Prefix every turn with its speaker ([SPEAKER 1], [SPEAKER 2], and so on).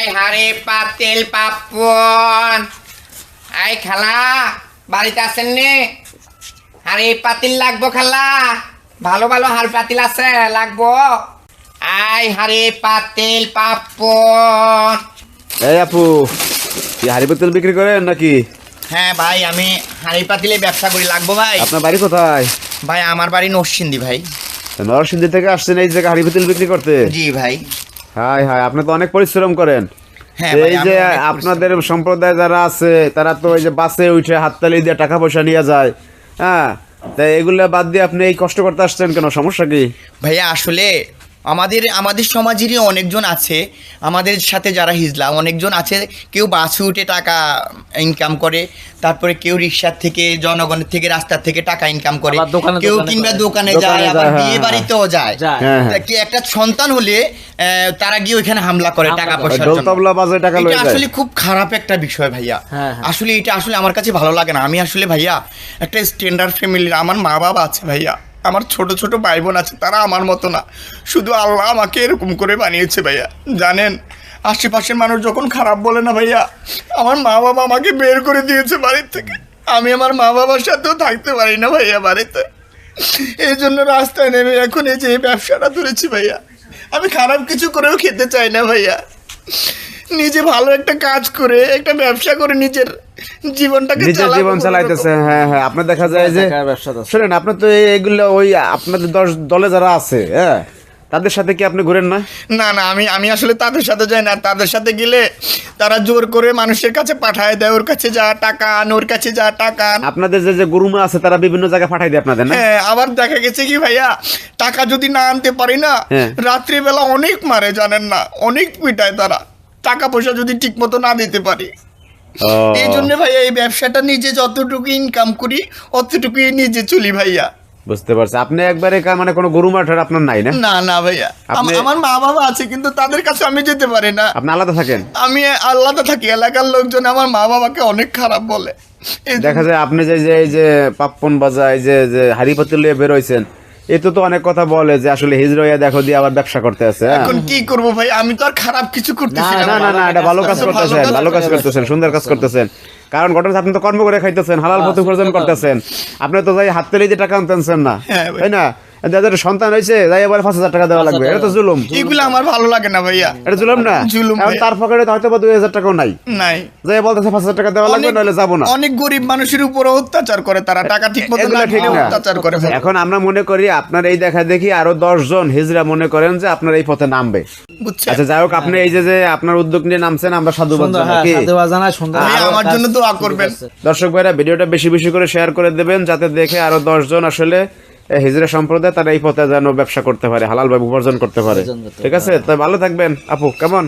[SPEAKER 1] I হারে পাতিল Papon I খালা বাড়িতে আছেন নি? হারে পাতিল লাগবো খালা, ভালো ভালো হার পাতিল আছে লাগবো। আই হারে পাতিল পাপন।
[SPEAKER 2] এই আপু, কি হাড়ি পাতিল বিক্রি করেন নাকি?
[SPEAKER 1] হ্যাঁ ভাই, আমি হাড়ি পাতিলে ব্যবসা করি, লাগবো ভাই।
[SPEAKER 2] আপনার বাড়ি কোথায়?
[SPEAKER 1] ভাই আমার বাড়ি নরসিংদী ভাই।
[SPEAKER 2] নরসিংদী থেকে আসছেন এই জায়গায় হাড়ি পাতিল বিক্রি করতে?
[SPEAKER 1] জি ভাই।
[SPEAKER 2] হাই হাই, আপনি তো অনেক পরিশ্রম করেন।
[SPEAKER 1] হ্যাঁ ভাই,
[SPEAKER 2] এই যে আপনাদের সম্প্রদায় যারা আছে তারা তো ওই যে বাসে উঠে হাততালি দিয়ে টাকা পয়সা নিয়ে যায়, হ্যাঁ, তাই এগুলা বাদ দিয়ে আপনি এই কষ্ট করতে আসছেন কেন? সমস্যা কি?
[SPEAKER 1] ভাইয়া আসলে আমাদের সমাজেরই অনেকজন আছে, আমাদের সাথে যারা হিজলা অনেকজন আছে, কেউ বাসে উঠে টাকা ইনকাম করে, তারপরে কেউ রিক্সার থেকে, জনগণের থেকে, রাস্তার থেকে টাকা ইনকাম করে, কেউ কিংবা দোকানে যায়, আবার বিয়ে বাড়িতেও যায়। কি একটা সন্তান হলে তারা গিয়ে ওইখানে হামলা করে টাকা পয়সা। এটা আসলে খুব খারাপ একটা বিষয় ভাইয়া। আসলে এটা আসলে আমার কাছে ভালো লাগে না। আমি আসলে ভাইয়া একটা স্ট্যান্ডার্ড ফ্যামিলির, আমার মা বাবা আছে ভাইয়া, আমার ছোট ছোট ভাই বোন আছে, তারা আমার মতো না। শুধু আল্লাহ আমাকে এরকম করে বানিয়েছে ভাইয়া। জানেন, আশেপাশের মানুষ যখন খারাপ বলে না ভাইয়া, আমার মা বাবা আমাকে বের করে দিয়েছে বাড়ির থেকে। আমি আমার মা বাবার সাথেও থাকতে পারি না ভাইয়া বাড়িতে। এই জন্য রাস্তায় নেমে এখন এই যে ব্যবসাটা ধরেছি ভাইয়া। আমি খারাপ কিছু করেও খেতে চাই না ভাইয়া। নিজে ভালো একটা কাজ করে, একটা ব্যবসা করে নিজের জীবনটাকে
[SPEAKER 2] জীবন চালাইতেছে। হ্যাঁ হ্যাঁ, আপনার দেখা যায় যে শোনেন, আপনার তো এইগুলো ওই আপনাদের দলে যারা আছে, হ্যাঁ, তাদের সাথে কি আপনি ঘুরেন না?
[SPEAKER 1] না না, আমি আসলে তাদের সাথে যাই না। তাদের সাথে গেলে তারা জোর করে মানুষের কাছে পাঠায় দেয়, ওর কাছে যা টাকা আন, ওর কাছে যা টাকা আন।
[SPEAKER 2] আপনাদের যে গুরুমা আছে তারা বিভিন্ন জায়গায় পাঠায় দেয় আপনাদের, না?
[SPEAKER 1] হ্যাঁ, আবার দেখা গেছে কি ভাইয়া, টাকা যদি না আনতে পারি না, রাত্রিবেলা অনেক মারে, জানেন না, অনেক পিটায় তারা, টাকা পয়সা যদি ঠিক মতো না দিতে পারি। এই জন্য ভাইয়া এই ব্যবসাটা নিজে যতটুকু ইনকাম করি অতটুকুই নিজে চলি ভাইয়া।
[SPEAKER 2] বুঝতে পারছি। আপনি একবারে মানে কোনো গরু মাঠের আপনার নাই, না?
[SPEAKER 1] না না ভাইয়া, আমার মা বাবা আছে, কিন্তু তাদের কাছে আমি যেতে পারি না।
[SPEAKER 2] আপনি আলাদা থাকেন?
[SPEAKER 1] আমি আলাদা থাকি। এলাকার লোকজন আমার মা বাবাকে অনেক খারাপ বলে।
[SPEAKER 2] দেখা যায় আপনি যে এই যে পাপ্পন বাজায় যে হাড়ি পাতিল নিয়ে বেরোইছেন, এতে তো অনেক কথা বলে যে আসলে হিজড়া দেখো দিয়ে আবার ব্যবসা করতে আছে।
[SPEAKER 1] এখন কি করব ভাই, আমি তো আর খারাপ কিছু করতেছি না।
[SPEAKER 2] না না না, এটা ভালো কাজ করতেছেন, ভালো কাজ করতেছেন, সুন্দর কাজ করতেছেন। কারণ ঘটনা আপনি তো কর্ম করে খাইতেছেন, হালাল পথে উপার্জন করতেছেন। আপনি তো যাই হাত তেলে দিয়ে টাকা আনতেছেন না, তাই না? যাদের সন্তান হয়েছে যাই আবার 5,000 টাকা দেওয়া লাগবে, এটা তো জুলুম।
[SPEAKER 1] এগুলো আমার ভালো লাগে না ভাইয়া।
[SPEAKER 2] এটা জুলুম না? এখন তার পকেটে হয়তো বা 2,000 টাকাও নাই, যাই বলতেছে 5,000 টাকা দেওয়া লাগবে, নইলে যাবো না।
[SPEAKER 1] অনেক গরিব মানুষের উপর অত্যাচার করে তারা, টাকা ঠিক মতো না দিলে অত্যাচার করে।
[SPEAKER 2] এখন আমরা মনে করি আপনার এই দেখা দেখি আরো 10 জন হিজড়া মনে করেন যে আপনার এই পথে নামবে। আচ্ছা যাই হোক, আপনি এই যে আপনার উদ্যোগ নিয়ে নামছেন, আমরা সাধুবাদ জানাই।
[SPEAKER 1] আমার জন্য দোয়া করবেন।
[SPEAKER 2] দর্শক ভাইরা, ভিডিওটা বেশি বেশি করে শেয়ার করে দেবেন, যাতে দেখে আরো 10 জন আসলে হিজড়া সম্প্রদায় তারা এই পথে যেন ব্যবসা করতে পারে, হালাল ভাবে উপার্জন করতে পারে। ঠিক আছে, তাই ভালো থাকবেন আপু। কেমন?